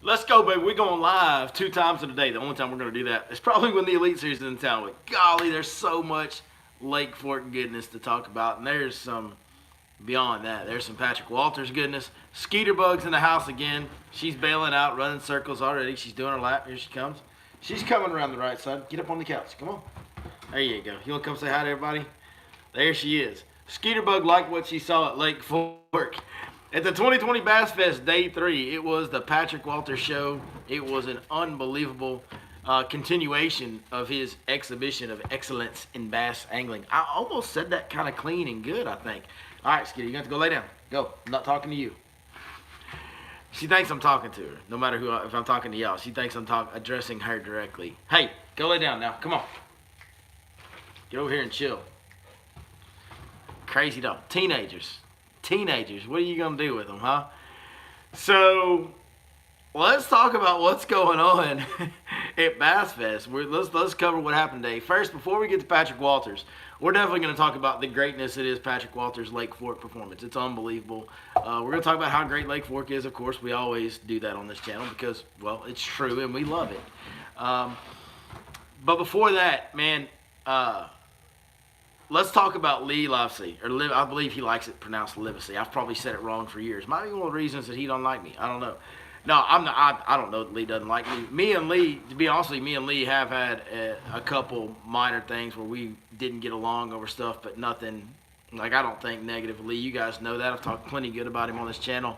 Let's go, baby. We're going live 2 times in a day. The only time we're going to do that is probably when the Elite Series is in town. But golly, there's so much Lake Fork goodness to talk about. And there's some beyond that. There's some Patrick Walters goodness. Skeeter Bug's in the house again. She's bailing out, running circles already. She's doing her lap. Here she comes. She's coming around the right side. Get up on the couch. Come on. There you go. You want to come say hi to everybody? There she is. Skeeter Bug liked what she saw at Lake Fork. At the 2020 Bass Fest Day 3, it was the Patrick Walters show. It was an unbelievable continuation of his exhibition of excellence in bass angling. I almost said that kind of clean and good, I think. All right, Skeeter, you got to go lay down. Go. I'm not talking to you. She thinks I'm talking to her, no matter if I'm talking to y'all. She thinks I'm addressing her directly. Hey, go lay down now. Come on. Get over here and chill. Crazy dog. Teenagers. What are you going to do with them, huh? So, let's talk about what's going on at Bass Fest. Let's cover what happened today. First, before we get to Patrick Walters, we're definitely going to talk about the greatness that is Patrick Walters' Lake Fork performance. It's unbelievable. We're going to talk about how great Lake Fork is. Of course, we always do that on this channel because, well, it's true and we love it. But before that, man, let's talk about Lee Livesay, or I believe he likes it pronounced Livesay. I've probably said it wrong for years. Might be one of the reasons that he don't like me. I don't know. No, I'm not. I don't know that Lee doesn't like me. Me and Lee, to be honest with you, me and Lee have had a couple minor things where we didn't get along over stuff, but nothing. Like, I don't think negative of Lee. You guys know that. I've talked plenty good about him on this channel.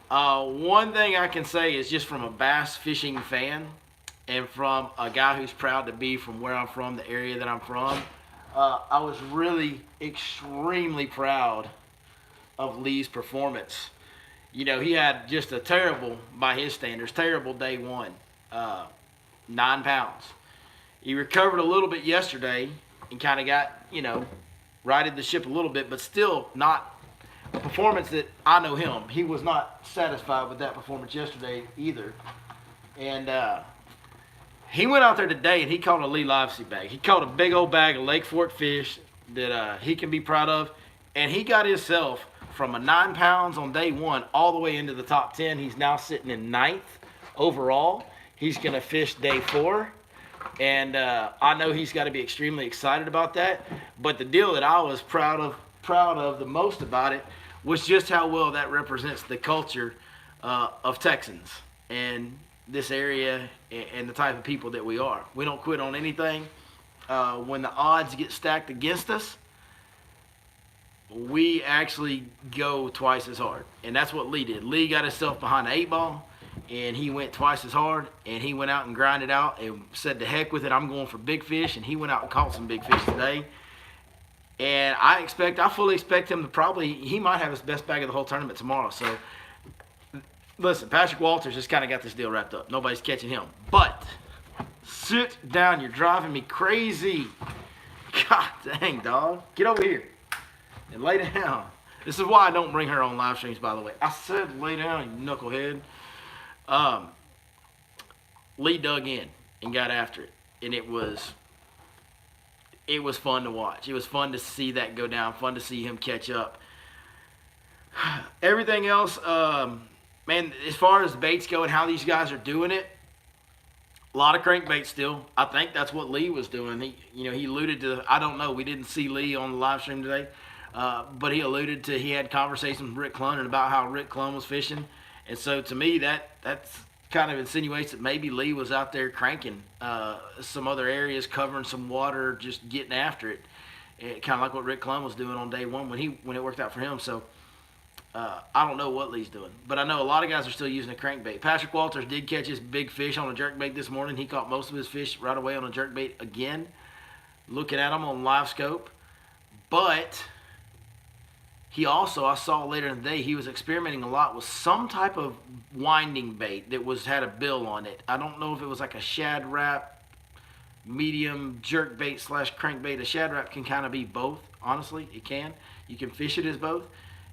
One thing I can say is just from a bass fishing fan and from a guy who's proud to be from where I'm from, the area that I'm from, I was really extremely proud of Lee's performance. You know, he had just a terrible, by his standards, terrible day one. 9 pounds. He recovered a little bit yesterday and kind of got, you know, righted the ship a little bit, but still not a performance that I know him. He was not satisfied with that performance yesterday either. And he went out there today and he caught a Lee Livesay bag. He caught a big old bag of Lake Fork fish that he can be proud of. And he got himself from a 9 pounds on day one all the way into the top 10. He's now sitting in 9th overall. He's going to fish day 4. And I know he's got to be extremely excited about that. But the deal that I was proud of the most about it was just how well that represents the culture of Texans and this area and the type of people that we are. We don't quit on anything. When the odds get stacked against us, we actually go twice as hard. And that's what Lee did. Lee got himself behind the 8-ball, and he went twice as hard, and he went out and grinded out and said, to heck with it, I'm going for big fish, and he went out and caught some big fish today. And I fully expect him to he might have his best bag of the whole tournament tomorrow. So, listen, Patrick Walters just kind of got this deal wrapped up. Nobody's catching him. But, sit down. You're driving me crazy. God dang, dog. Get over here and lay down. This is why I don't bring her on live streams, by the way. I said lay down, you knucklehead. Lee dug in and got after it. And it was fun to watch. It was fun to see that go down, fun to see him catch up. Everything else, man, as far as baits go and how these guys are doing it, a lot of crankbait still. I think that's what Lee was doing. He alluded to, I don't know, we didn't see Lee on the live stream today, but he alluded to, he had conversations with Rick Clun and about how Rick Clun was fishing. And so to me, that's kind of insinuates that maybe Lee was out there cranking some other areas, covering some water, just getting after it. Kind of like what Rick Clun was doing on day one when it worked out for him. So I don't know what Lee's doing, but I know a lot of guys are still using a crankbait. Patrick Walters did catch his big fish on a jerkbait this morning. He caught most of his fish right away on a jerkbait again, looking at them on LiveScope. But he also, I saw later in the day, he was experimenting a lot with some type of winding bait that had a bill on it. I don't know if it was like a shad wrap, medium jerkbait / crankbait. A shad wrap can kind of be both, honestly. It can. You can fish it as both.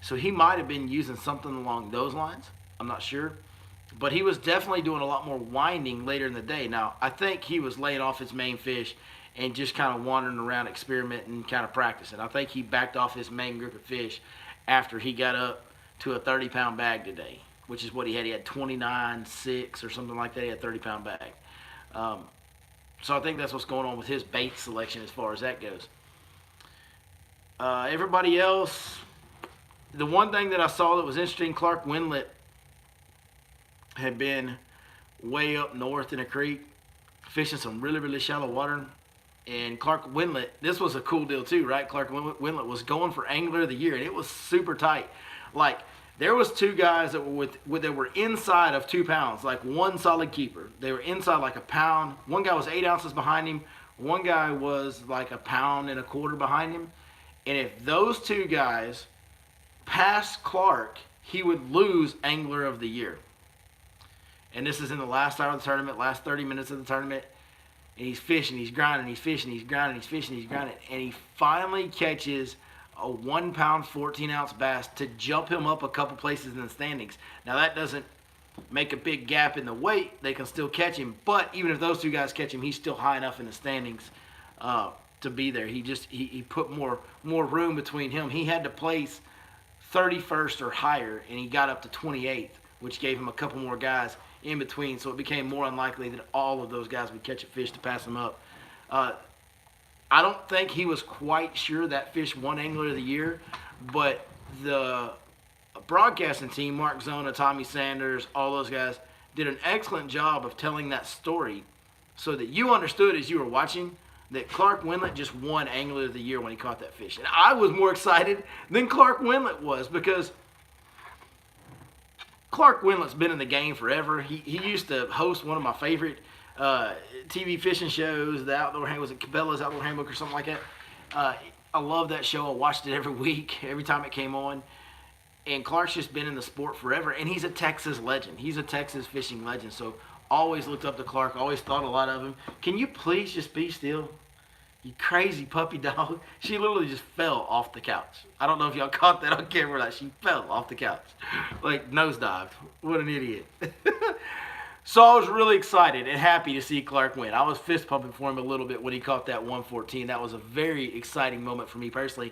So he might have been using something along those lines. I'm not sure. But he was definitely doing a lot more winding later in the day. Now, I think he was laying off his main fish and just kind of wandering around, experimenting, kind of practicing. I think he backed off his main group of fish after he got up to a 30-pound bag today. which is what he had. He had 29.6 or something like that. He had 30-pound bag. So I think that's what's going on with his bait selection as far as that goes. Everybody else, the one thing that I saw that was interesting, Clark Wendlandt had been way up north in a creek, fishing some really, really shallow water. And Clark Wendlandt, this was a cool deal too, right? Clark Wendlandt was going for Angler of the Year, and it was super tight. Like, there was two guys that were inside of 2 pounds, like one solid keeper. They were inside like a pound. One guy was 8 ounces behind him. One guy was like a pound and a quarter behind him. And if those two guys passed Clark, he would lose Angler of the Year. And this is in the last hour of the tournament, last 30 minutes of the tournament. And he's fishing, he's grinding, he's fishing, he's grinding, he's fishing, he's grinding. And he finally catches a 1 pound, 14-ounce bass to jump him up a couple places in the standings. Now, that doesn't make a big gap in the weight. They can still catch him. But even if those two guys catch him, he's still high enough in the standings to be there. He put more room between him. He had to place 31st or higher, and he got up to 28th, which gave him a couple more guys in between, so it became more unlikely that all of those guys would catch a fish to pass him up. I don't think he was quite sure that fish won Angler of the Year, but the broadcasting team, Mark Zona, Tommy Sanders, all those guys, did an excellent job of telling that story so that you understood as you were watching that Clark Wendlandt just won Angler of the Year when he caught that fish. And I was more excited than Clark Wendlandt was, because Clark Wendlandt's been in the game forever. He used to host one of my favorite TV fishing shows, the Outdoor Handbook, was it Cabela's Outdoor Handbook or something like that? I love that show. I watched it every week, every time it came on. And Clark's just been in the sport forever, and he's a Texas legend. He's a Texas fishing legend, so always looked up to Clark, always thought a lot of him. Can you please just be still? You crazy puppy dog. She literally just fell off the couch. I don't know if y'all caught that on camera or not. She fell off the couch. Like, nosedived. What an idiot. So I was really excited and happy to see Clark win. I was fist pumping for him a little bit when he caught that 114. That was a very exciting moment for me personally.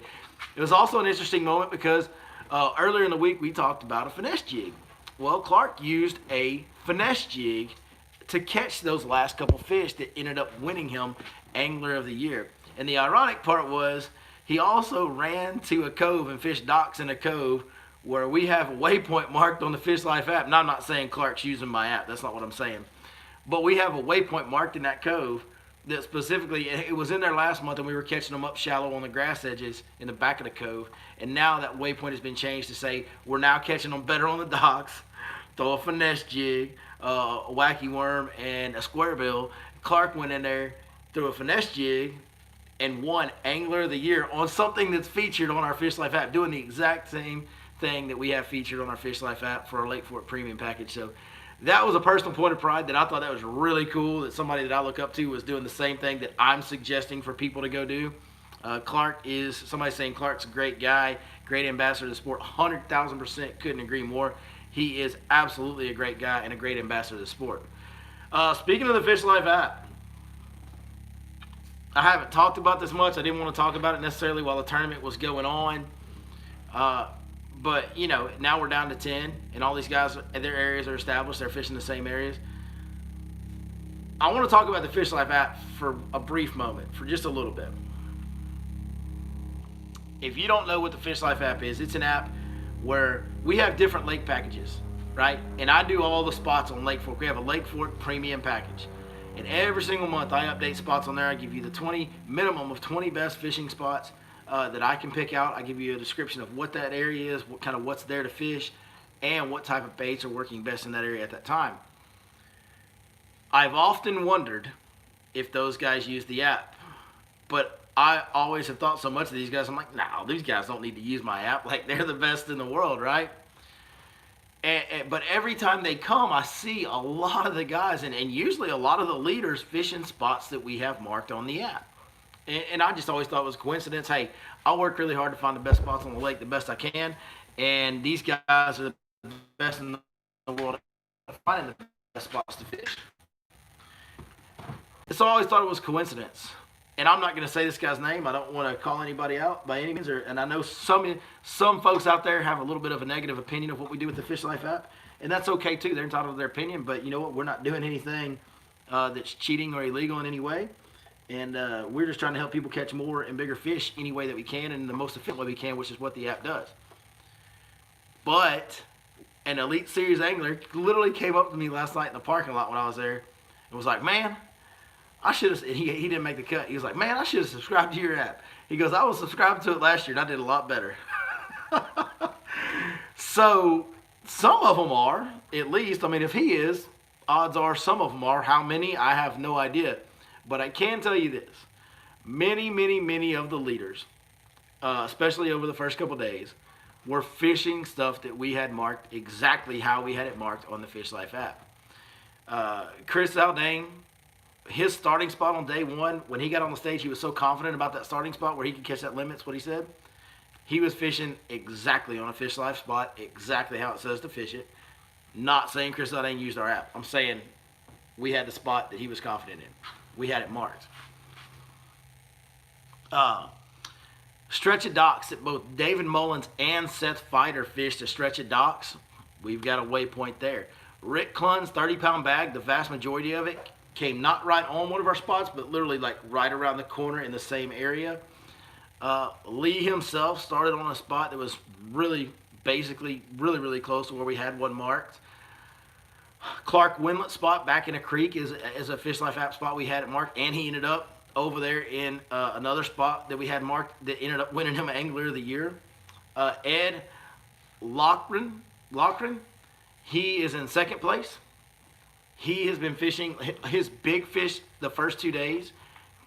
It was also an interesting moment because earlier in the week we talked about a finesse jig. Well, Clark used a finesse jig to catch those last couple fish that ended up winning him Angler of the Year. And the ironic part was he also ran to a cove and fished docks in a cove where we have a waypoint marked on the Fish Life app. Now, I'm not saying Clark's using my app. That's not what I'm saying. But we have a waypoint marked in that cove that specifically, it was in there last month, and we were catching them up shallow on the grass edges in the back of the cove. And now that waypoint has been changed to say we're now catching them better on the docks. Throw a finesse jig, a wacky worm, and a square bill. Clark went in there, threw a finesse jig, and won Angler of the Year on something that's featured on our Fish Life app, doing the exact same thing that we have featured on our Fish Life app for our Lake Fork Premium package. So that was a personal point of pride that I thought that was really cool, that somebody that I look up to was doing the same thing that I'm suggesting for people to go do. Clark is, somebody saying Clark's a great guy, great ambassador of the sport. 100,000% couldn't agree more. He is absolutely a great guy and a great ambassador of the sport. Speaking of the Fish Life app, I haven't talked about this much. I didn't want to talk about it necessarily while the tournament was going on. But, you know, now we're down to 10, and all these guys, their areas are established. They're fishing the same areas. I want to talk about the Fish Life app for a brief moment, for just a little bit. If you don't know what the Fish Life app is, it's an app where we have different lake packages, right? And I do all the spots on Lake Fork. We have a Lake Fork Premium package. And every single month I update spots on there. I give you the minimum of 20 best fishing spots that I can pick out. I give you a description of what that area is, what's there to fish, and what type of baits are working best in that area at that time. I've often wondered if those guys use the app, but I always have thought so much of these guys. I'm like, no, these guys don't need to use my app. Like, they're the best in the world, right? But every time they come, I see a lot of the guys and usually a lot of the leaders fishing spots that we have marked on the app. And I just always thought it was a coincidence. Hey, I work really hard to find the best spots on the lake the best I can. And these guys are the best in the world at finding the best spots to fish. So I always thought it was coincidence. And I'm not going to say this guy's name. I don't want to call anybody out by any means. And I know some folks out there have a little bit of a negative opinion of what we do with the Fish Life app. And that's okay too. They're entitled to their opinion, but you know what? We're not doing anything that's cheating or illegal in any way. And we're just trying to help people catch more and bigger fish any way that we can and the most efficient way we can, which is what the app does. But an Elite Series angler literally came up to me last night in the parking lot when I was there and was like, man, I should have, he didn't make the cut. He was like, man, I should have subscribed to your app. He goes, I was subscribed to it last year and I did a lot better. So some of them are, at least. I mean, if he is, odds are some of them are. How many? I have no idea. But I can tell you this. Many of the leaders, especially over the first couple days, were fishing stuff that we had marked exactly how we had it marked on the Fish Life app. Chris Aldane, his starting spot on day one, when he got on the stage, he was so confident about that starting spot where he could catch that limit's what he said. He was fishing exactly on a Fish Life spot, exactly how it says to fish it. Not saying Chris Aldane used our app. I'm saying we had the spot that he was confident in. We had it marked. Stretch of docks that both David Mullins and Seth Fighter fished to Stretch of docks. We've got a waypoint there. Rick Clunn's 30-pound bag, the vast majority of it came not right on one of our spots, but literally like right around the corner in the same area. Lee himself started on a spot that was really close to where we had one marked. Clark Wendlandt spot back in a creek is a Fish Life app spot we had it marked, and he ended up over there in another spot that we had marked that ended up winning him Angler of the Year. Ed Lochran, he is in second place. He has been fishing. His big fish the first 2 days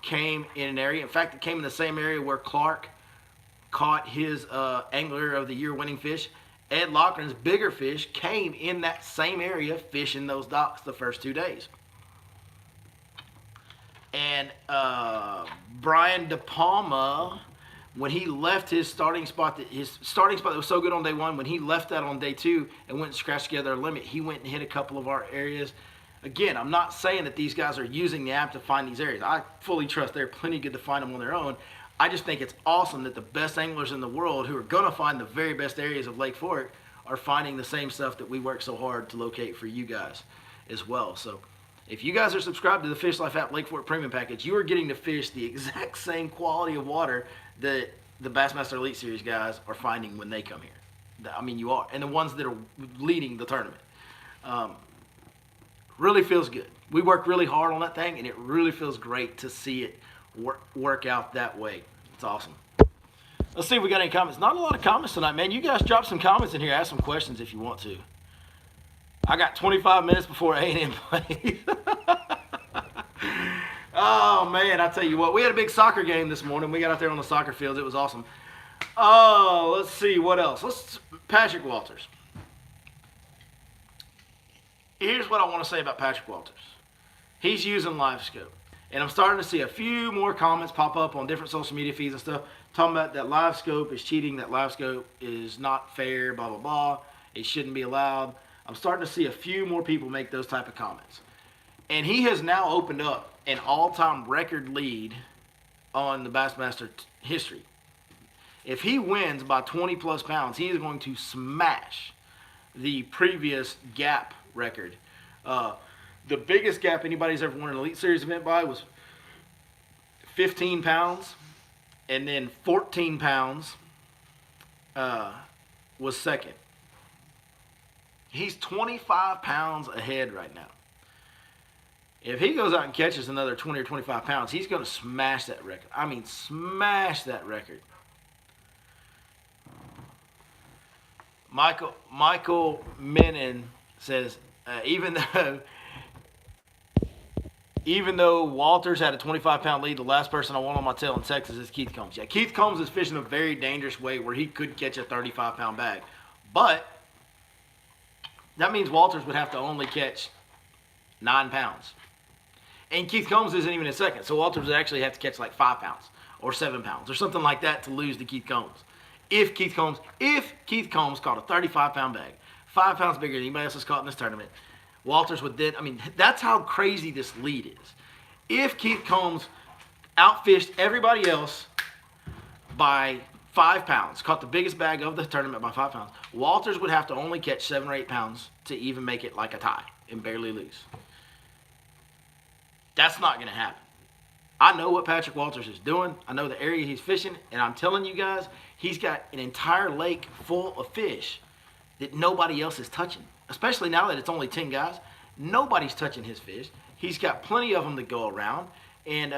came in an area. In fact, it came in the same area where Clark caught his Angler of the Year winning fish. Ed Lochran's bigger fish came in that same area fishing those docks the first 2 days. And Brian De Palma, when he left his starting spot that was so good on day one, when he left that on day two and went and scratched together a limit, he went and hit a couple of our areas. Again, I'm not saying that these guys are using the app to find these areas. I fully trust they're plenty good to find them on their own. I just think it's awesome that the best anglers in the world who are going to find the very best areas of Lake Fork are finding the same stuff that we work so hard to locate for you guys as well. So if you guys are subscribed to the Fish Life app Lake Fork Premium Package, you are getting to fish the exact same quality of water that the Bassmaster Elite Series guys are finding when they come here. I mean, you are. And the ones that are leading the tournament. Really feels good. We work really hard on that thing, and it really feels great to see it work out that way. It's awesome. Let's see if we got any comments. Not a lot of comments tonight, man. You guys drop some comments in here. Ask some questions if you want to. I got 25 minutes before A&M plays. Oh, man, I tell you what. We had a big soccer game this morning. We got out there on the soccer fields. It was awesome. Oh, let's see. What else? Patrick Walters. Here's what I want to say about Patrick Walters. He's using LiveScope. And I'm starting to see a few more comments pop up on different social media feeds and stuff talking about that LiveScope is cheating, that LiveScope is not fair, blah, blah, blah. It shouldn't be allowed. I'm starting to see a few more people make those type of comments. And he has now opened up an all-time record lead on the Bassmaster history. If he wins by 20-plus pounds, he is going to smash the previous gap record. The biggest gap anybody's ever won an Elite Series event by was 15 pounds, and then 14 pounds was second. He's 25 pounds ahead right now. If he goes out and catches another 20 or 25 pounds, he's going to smash that record. I mean, smash that record. Michael Menon says, even though Walters had a 25-pound lead, the last person I want on my tail in Texas is Keith Combs. Yeah, Keith Combs is fishing a very dangerous way where he could catch a 35-pound bag. But that means Walters would have to only catch 9 pounds. And Keith Combs isn't even in second, so Walters would actually have to catch like 5 pounds or 7 pounds or something like that to lose to Keith Combs. If Keith Combs caught a 35-pound bag, 5 pounds bigger than anybody else has caught in this tournament, Walters would then, I mean, that's how crazy this lead is. If Keith Combs outfished everybody else by 5 pounds, caught the biggest bag of the tournament by 5 pounds. Walters would have to only catch 7 or 8 pounds to even make it like a tie and barely lose. That's not going to happen. I know what Patrick Walters is doing. I know the area he's fishing, and I'm telling you guys, he's got an entire lake full of fish that nobody else is touching, especially now that it's only 10 guys. Nobody's touching his fish. He's got plenty of them to go around, and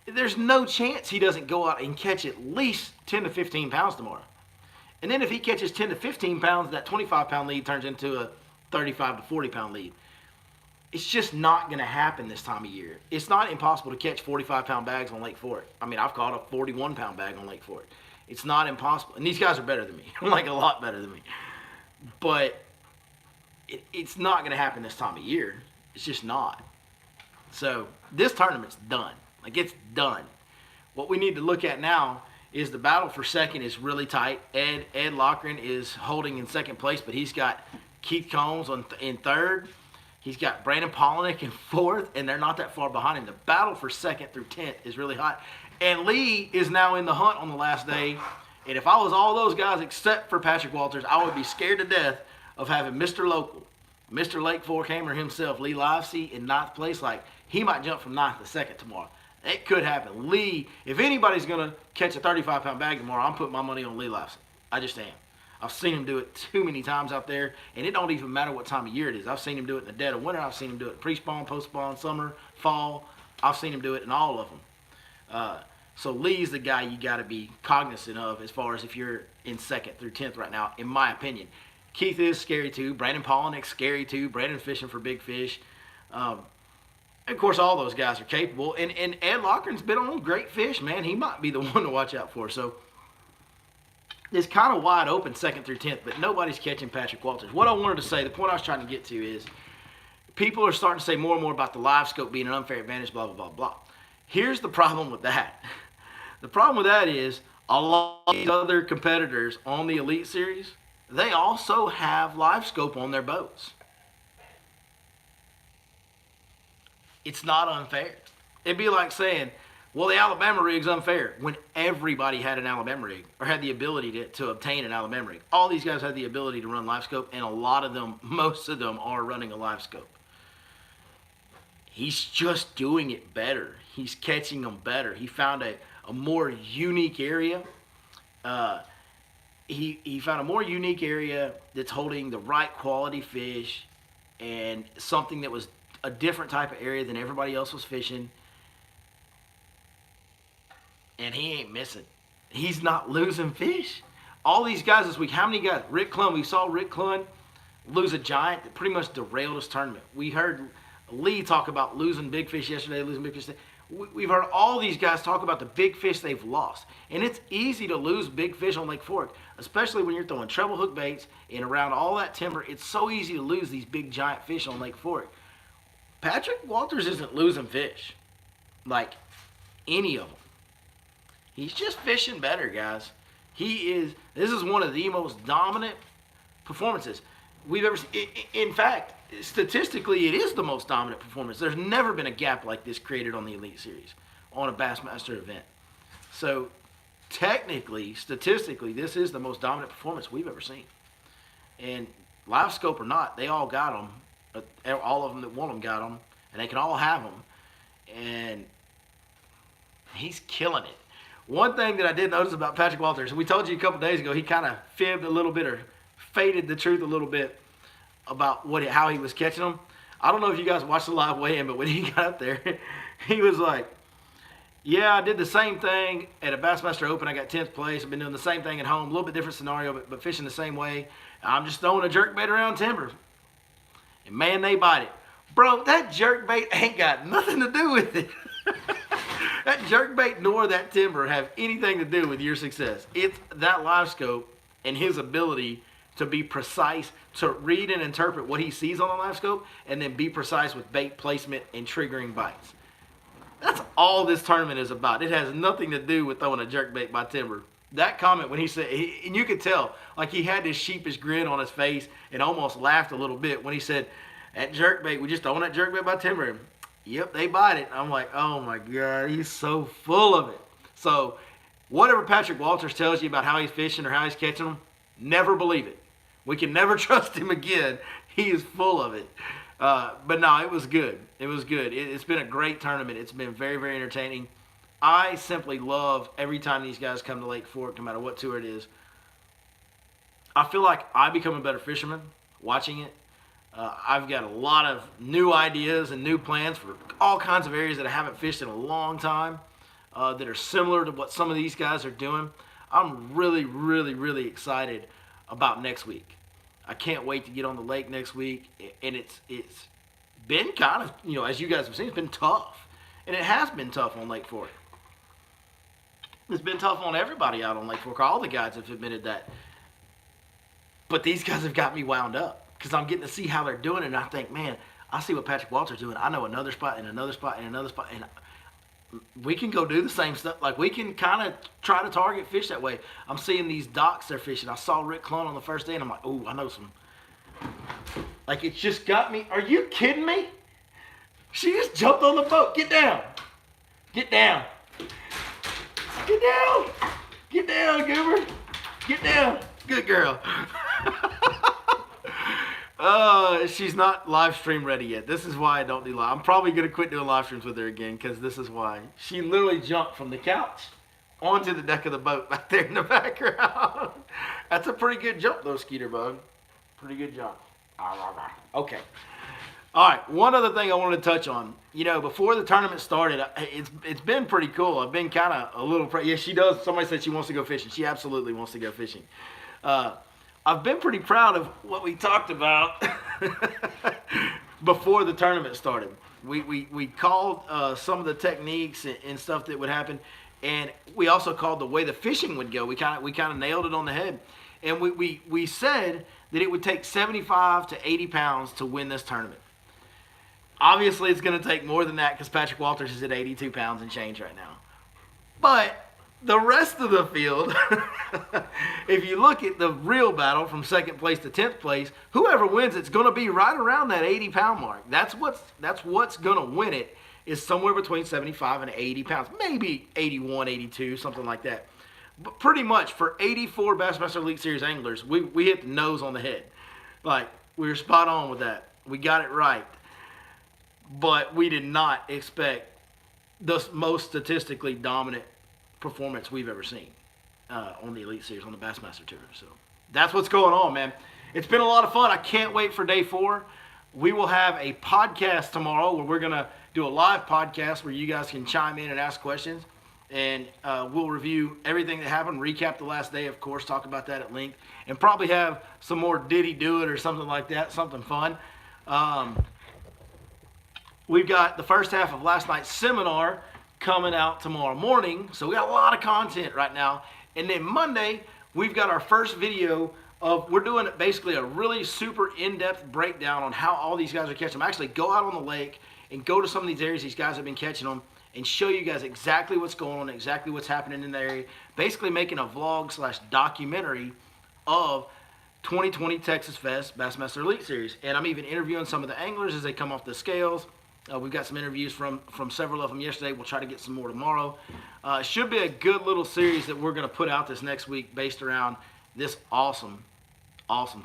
there's no chance he doesn't go out and catch at least 10 to 15 pounds tomorrow. And then if he catches 10 to 15 pounds, that 25-pound lead turns into a 35 to 40-pound lead. It's just not going to happen this time of year. It's not impossible to catch 45-pound bags on Lake Fork. I mean, I've caught a 41-pound bag on Lake Fork. It's not impossible. And these guys are better than me, like a lot better than me. But it's not going to happen this time of year. It's just not. So this tournament's done. Like, it's done. What we need to look at now is the battle for second is really tight. Ed Lochran is holding in second place, but he's got Keith Combs in third. He's got Brandon Polinick in fourth, and they're not that far behind him. The battle for second through 10th is really hot. And Lee is now in the hunt on the last day. And if I was all those guys except for Patrick Walters, I would be scared to death of having Mr. Local, Mr. Lake Fork Hammer himself, Lee Livesay, in ninth place. Like, he might jump from ninth to second tomorrow. It could happen. Lee, if anybody's going to catch a 35-pound bag tomorrow, I'm putting my money on Lee Livesay. I just am. I've seen him do it too many times out there, and it don't even matter what time of year it is. I've seen him do it in the dead of winter. I've seen him do it pre-spawn, post-spawn, summer, fall. I've seen him do it in all of them. So Lee's the guy you got to be cognizant of as far as if you're in second through 10th right now, in my opinion. Keith is scary too. Brandon Polinick's scary too. Brandon's fishing for big fish. Of course, all those guys are capable. And Ed Lochran's been on great fish, man. He might be the one to watch out for. So it's kind of wide open second through 10th, but nobody's catching Patrick Walters. What I wanted to say, the point I was trying to get to is people are starting to say more and more about the LiveScope being an unfair advantage, blah, blah, blah, blah. Here's the problem with that. The problem with that is a lot of these other competitors on the Elite Series, they also have LiveScope on their boats. It's not unfair. It'd be like saying, well, the Alabama rig's unfair, when everybody had an Alabama rig or had the ability to obtain an Alabama rig. All these guys had the ability to run LiveScope, and a lot of them, most of them, are running a LiveScope. He's just doing it better. He's catching them better. He found a more unique area. He found a more unique area that's holding the right quality fish and something that was a different type of area than everybody else was fishing. And he ain't missing. He's not losing fish. All these guys this week, how many guys? Rick Clun, we saw Rick Clun lose a giant that pretty much derailed his tournament. We heard Lee talk about losing big fish yesterday, losing big fish today. We've heard all these guys talk about the big fish they've lost. And it's easy to lose big fish on Lake Fork, especially when you're throwing treble hook baits and around all that timber. It's so easy to lose these big giant fish on Lake Fork. Patrick Walters isn't losing fish, like any of them. He's just fishing better, guys. This is one of the most dominant performances we've ever seen. In fact, statistically, it is the most dominant performance. There's never been a gap like this created on the Elite Series, on a Bassmaster event. So, technically, statistically, this is the most dominant performance we've ever seen. And LiveScope or not, they all got them. All of them that want them got them, and they can all have them. And he's killing it. One thing that I did notice about Patrick Walters, we told you a couple days ago, he kind of fibbed a little bit or faded the truth a little bit about how he was catching them. I don't know if you guys watched the live weigh-in, but when he got up there, he was like, yeah, I did the same thing at a Bassmaster Open. I got 10th place. I've been doing the same thing at home, a little bit different scenario, but fishing the same way. I'm just throwing a jerkbait around timber. And man, they bite it. Bro, that jerkbait ain't got nothing to do with it. That jerkbait nor that timber have anything to do with your success. It's that LiveScope and his ability to be precise, to read and interpret what he sees on the LiveScope, and then be precise with bait placement and triggering bites. That's all this tournament is about. It has nothing to do with throwing a jerkbait by timber. That comment when he said, and you could tell, like he had this sheepish grin on his face and almost laughed a little bit when he said, that jerkbait, we just throwing that jerkbait by timber. Yep, they bite it. I'm like, oh my God, he's so full of it. So whatever Patrick Walters tells you about how he's fishing or how he's catching them, never believe it. We can never trust him again. He is full of it. But no, it was good. It was good. It's been a great tournament. It's been very, very entertaining. I simply love every time these guys come to Lake Fork, no matter what tour it is. I feel like I become a better fisherman watching it. I've got a lot of new ideas and new plans for all kinds of areas that I haven't fished in a long time that are similar to what some of these guys are doing. I'm really, really, really excited about next week. I can't wait to get on the lake next week. And it's been kind of, you know, as you guys have seen, it's been tough. And it has been tough on Lake Fork. It's been tough on everybody out on Lake Fork. All the guys have admitted that. But these guys have got me wound up because I'm getting to see how they're doing it. And I think, man, I see what Patrick Walters doing. I know another spot and another spot and another spot. And we can go do the same stuff. Like, we can kind of try to target fish that way. I'm seeing these docks they're fishing. I saw Rick Clun on the first day, and I'm like, ooh, I know some. Like, it's just got me. Are you kidding me? She just jumped on the boat. Get down. Get down. Get down. Get down, Goober. Get down. Good girl. She's not live stream ready yet. This is why I don't do live. I'm probably going to quit doing live streams with her again because this is why. She literally jumped from the couch onto the deck of the boat back there in the background. That's a pretty good jump though, Skeeter Bug. Pretty good jump. Okay. All right, one other thing I wanted to touch on. You know, before the tournament started, it's been pretty cool. I've been kind of a little... Yeah, she does. Somebody said she wants to go fishing. She absolutely wants to go fishing. I've been pretty proud of what we talked about before the tournament started. We called some of the techniques and stuff that would happen, and we also called the way the fishing would go. We kind of nailed it on the head, and we said that it would take 75 to 80 pounds to win this tournament. Obviously, it's going to take more than that because Patrick Walters is at 82 pounds and change right now. But the rest of the field, if you look at the real battle from second place to 10th place, whoever wins it's going to be right around that 80-pound mark. That's what's going to win it, is somewhere between 75 and 80 pounds. Maybe 81, 82, something like that. But pretty much for 84 Bassmaster Elite Series anglers, we hit the nose on the head. Like, we were spot on with that. We got it right. But we did not expect the most statistically dominant performance we've ever seen on the Elite Series, on the Bassmaster Tour. So that's what's going on, man. It's been a lot of fun. I can't wait for day 4. We will have a podcast tomorrow where we're going to do a live podcast where you guys can chime in and ask questions. And we'll review everything that happened, recap the last day, of course, talk about that at length, and probably have some more Did He Do It or something like that, something fun. We've got the first half of last night's seminar coming out tomorrow morning. So we got a lot of content right now. And then Monday, we've got our first video of, we're doing basically a really super in-depth breakdown on how all these guys are catching them. Actually go out on the lake and go to some of these areas these guys have been catching them and show you guys exactly what's going on, exactly what's happening in the area. Basically making a vlog / documentary of 2020 Texas Fest Bassmaster Elite Series. And I'm even interviewing some of the anglers as they come off the scales. We've got some interviews from several of them yesterday. We'll try to get some more tomorrow. Should be a good little series that we're going to put out this next week based around this awesome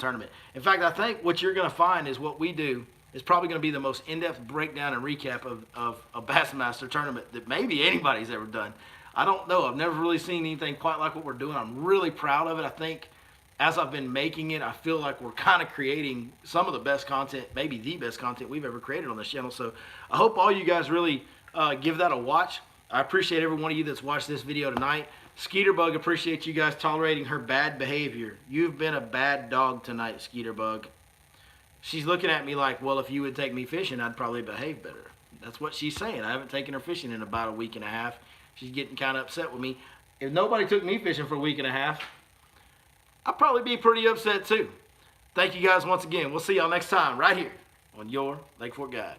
tournament. In fact, I think what you're going to find is what we do is probably going to be the most in-depth breakdown and recap of a Bassmaster tournament that maybe anybody's ever done. I don't know. I've never really seen anything quite like what we're doing. I'm really proud of it. I think as I've been making it, I feel like we're kind of creating some of the best content, maybe the best content we've ever created on this channel. So I hope all you guys really give that a watch. I appreciate every one of you that's watched this video tonight. Skeeter Bug, appreciate you guys tolerating her bad behavior. You've been a bad dog tonight, Skeeter Bug. She's looking at me like, well, if you would take me fishing, I'd probably behave better. That's what she's saying. I haven't taken her fishing in about a week and a half. She's getting kind of upset with me. If nobody took me fishing for a week and a half, I'd probably be pretty upset too. Thank you guys once again. We'll see y'all next time right here on your Lake Fork Guide.